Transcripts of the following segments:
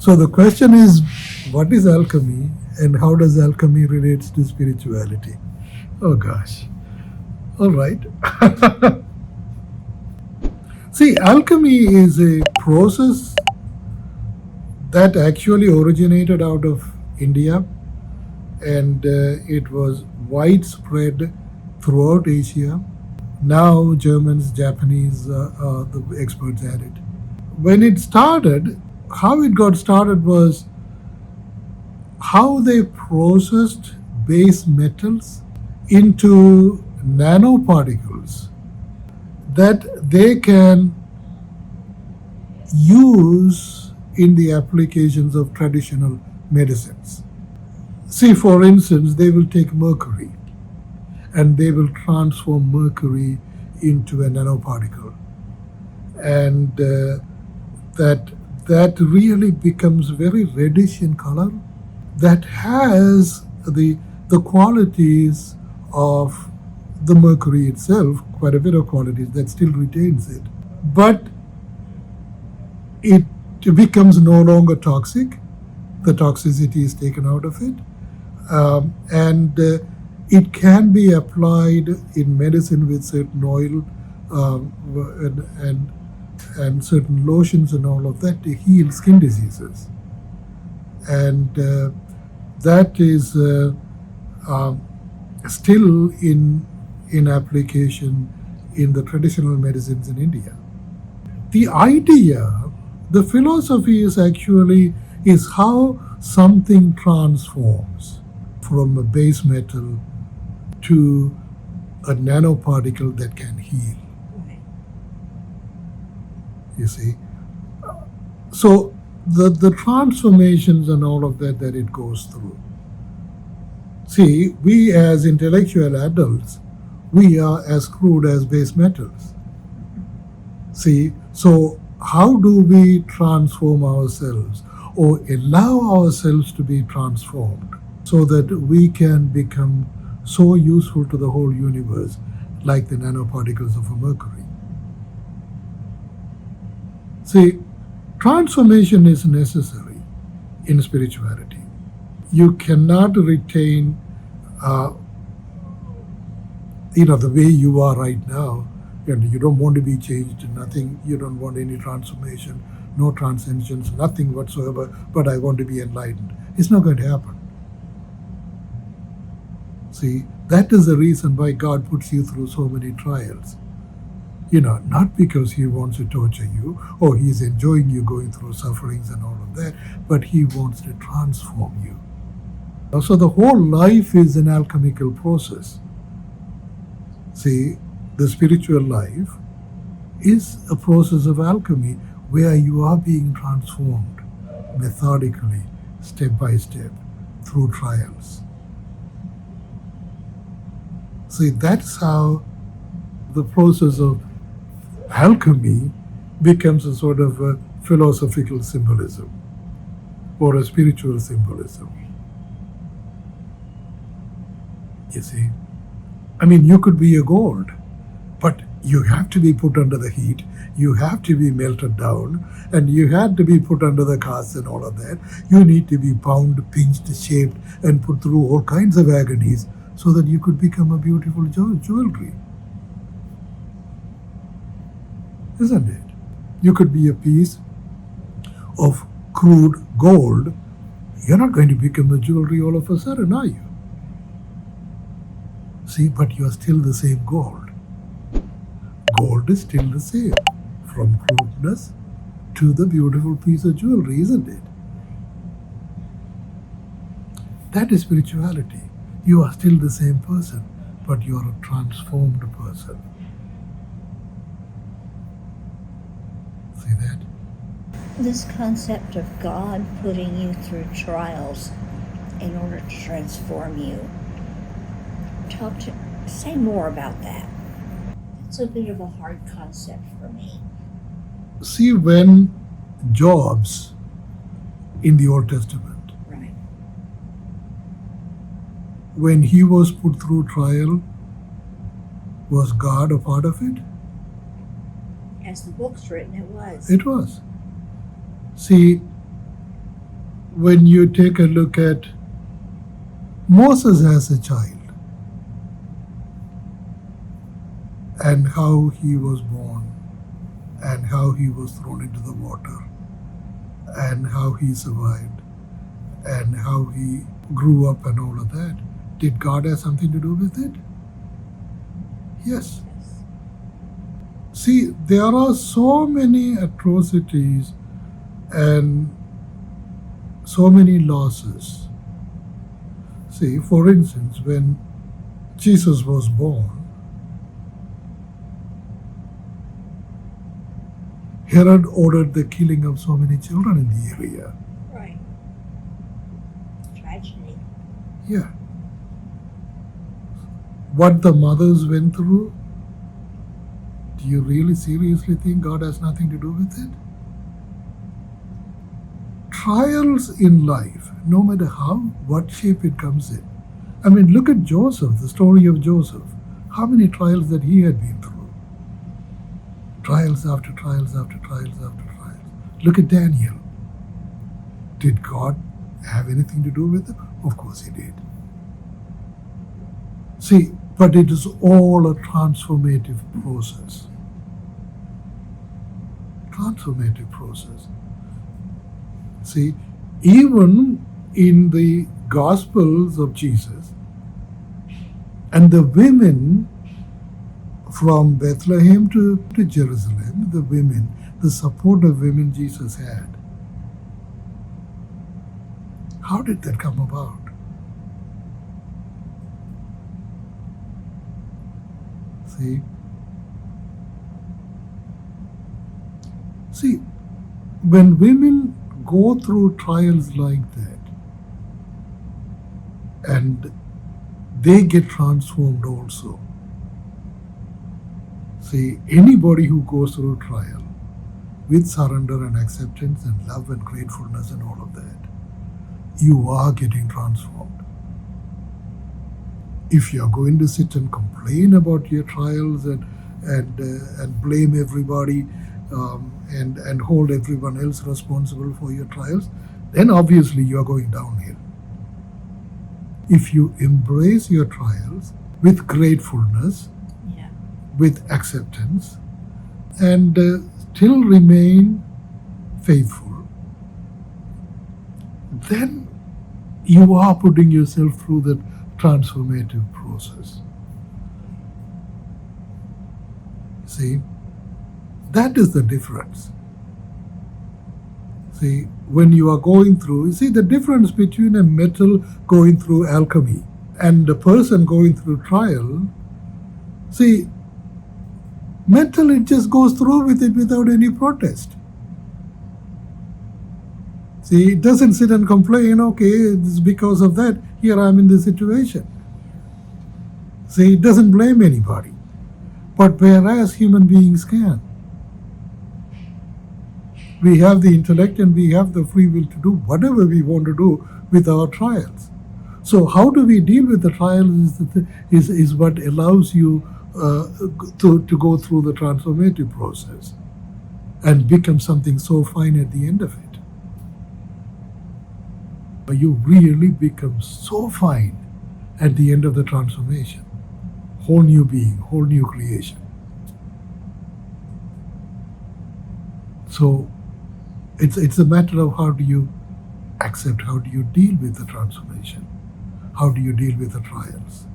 So the question is, what is alchemy and how does alchemy relate to spirituality? Oh gosh. All right. See, alchemy is a process that actually originated out of India, and it was widespread throughout Asia. Now Germans, Japanese are the experts at it. When it started, how it got started was how they processed base metals into nanoparticles that they can use in the applications of traditional medicines. See, for instance, they will take mercury and they will transform mercury into a nanoparticle, and that really becomes very reddish in color, that has the qualities of the mercury itself, quite a bit of qualities that still retains it, but it becomes no longer toxic. The toxicity is taken out of it, and it can be applied in medicine with certain oil and certain lotions and all of that to heal skin diseases. And that is still in application in the traditional medicines in India. The idea, the philosophy is how something transforms from a base metal to a nanoparticle that can heal. You see? So the transformations and all of that it goes through. See, we as intellectual adults, we are as crude as base metals. See, so how do we transform ourselves or allow ourselves to be transformed so that we can become so useful to the whole universe like the nanoparticles of a mercury? See, transformation is necessary in spirituality. You cannot retain, the way you are right now. You don't want to be changed, nothing. You don't want any transformation, no transcendence, nothing whatsoever, but I want to be enlightened. It's not going to happen. See, that is the reason why God puts you through so many trials. Not because He wants to torture you or He's enjoying you going through sufferings and all of that, but He wants to transform you. So the whole life is an alchemical process. See, the spiritual life is a process of alchemy where you are being transformed methodically, step by step, through trials. See, that's how the process of alchemy becomes a sort of a philosophical symbolism or a spiritual symbolism. You see? You could be a gold, but you have to be put under the heat, you have to be melted down, and you have to be put under the casts and all of that. You need to be bound, pinched, shaped, and put through all kinds of agonies so that you could become a beautiful jewelry. Isn't it? You could be a piece of crude gold. You're not going to become a jewelry all of a sudden, are you? See, but you're still the same gold. Gold is still the same, from crudeness to the beautiful piece of jewelry, isn't it? That is spirituality. You are still the same person, but you are a transformed person. See that? This concept of God putting you through trials in order to transform you. Say more about that. It's a bit of a hard concept for me. See, when Jobs in the Old Testament, right, when he was put through trial, was God a part of it? As the book's written, it was. It was. See, when you take a look at Moses as a child and how he was born and how he was thrown into the water and how he survived and how he grew up and all of that, did God have something to do with it? Yes. See, there are so many atrocities and so many losses. See, for instance, when Jesus was born, Herod ordered the killing of so many children in the area. Right. Tragedy. Yeah. What the mothers went through, do you really seriously think God has nothing to do with it? Trials in life, no matter what shape it comes in. I mean, look at Joseph, the story of Joseph. How many trials that he had been through? Trials after trials after trials after trials. Look at Daniel. Did God have anything to do with it? Of course he did. See, but it is all a transformative process. Transformative process. See, even in the Gospels of Jesus, and the women from Bethlehem to Jerusalem, the women, the supportive women Jesus had, how did that come about? See, when women go through trials like that and they get transformed also. See, anybody who goes through trial with surrender and acceptance and love and gratefulness and all of that, you are getting transformed. If you are going to sit and complain about your trials and blame everybody and hold everyone else responsible for your trials, then obviously you are going downhill. If you embrace your trials with gratefulness, with acceptance, and still remain faithful, then you are putting yourself through that transformative process. See, that is the difference. See, when you are going through, you see the difference between a metal going through alchemy and a person going through trial. See, metal, it just goes through with it without any protest. See, it doesn't sit and complain, okay, it's because of that, here I'm in this situation. See, it doesn't blame anybody. But whereas human beings can. We have the intellect and we have the free will to do whatever we want to do with our trials. So how do we deal with the trials is what allows you to go through the transformative process and become something so fine at the end of it. You really become so fine at the end of the transformation. Whole new being, whole new creation. So it's a matter of how do you accept, how do you deal with the transformation, how do you deal with the trials.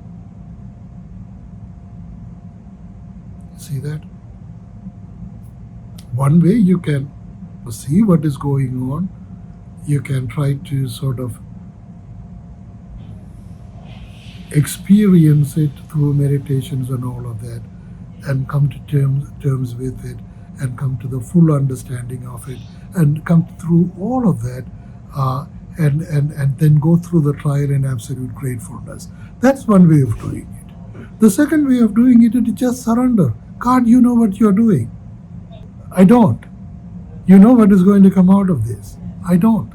See that? One way you can see what is going on, you can try to sort of experience it through meditations and all of that, and come to terms with it, and come to the full understanding of it, and come through all of that, and then go through the trial in absolute gratefulness. That's one way of doing it. The second way of doing it is just surrender. God, you know what you're doing. I don't. You know what is going to come out of this. I don't.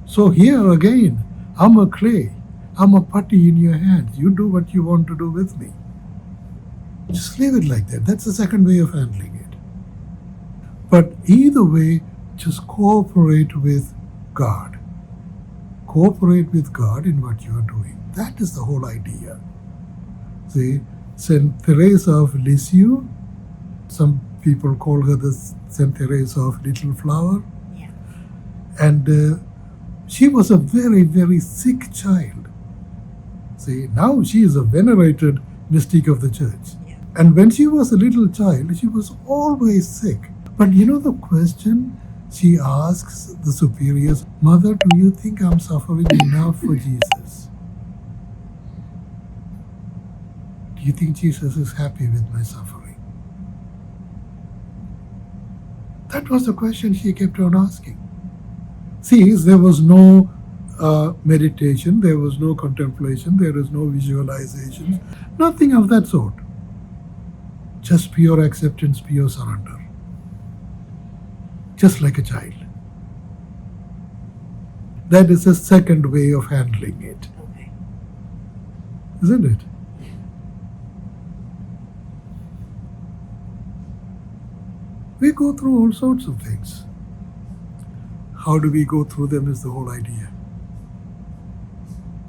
So here again, I'm a clay. I'm a putty in your hands. You do what you want to do with me. Just leave it like that. That's the second way of handling it. But either way, just cooperate with God. cooperate with God in what you are doing. That is the whole idea. See, Saint Teresa of Lisieux, some people call her the Saint Teresa of Little Flower. Yeah. And she was a very, very sick child. See, now she is a venerated mystic of the church. Yeah. And when she was a little child, she was always sick. But you know the question she asks the superiors, Mother, do you think I'm suffering enough for Jesus? Do you think Jesus is happy with my suffering? That was the question she kept on asking. See, there was no meditation, there was no contemplation, there is no visualization, nothing of that sort. Just pure acceptance, pure surrender. Just like a child. That is a second way of handling it. Okay. Isn't it? We go through all sorts of things. How do we go through them is the whole idea.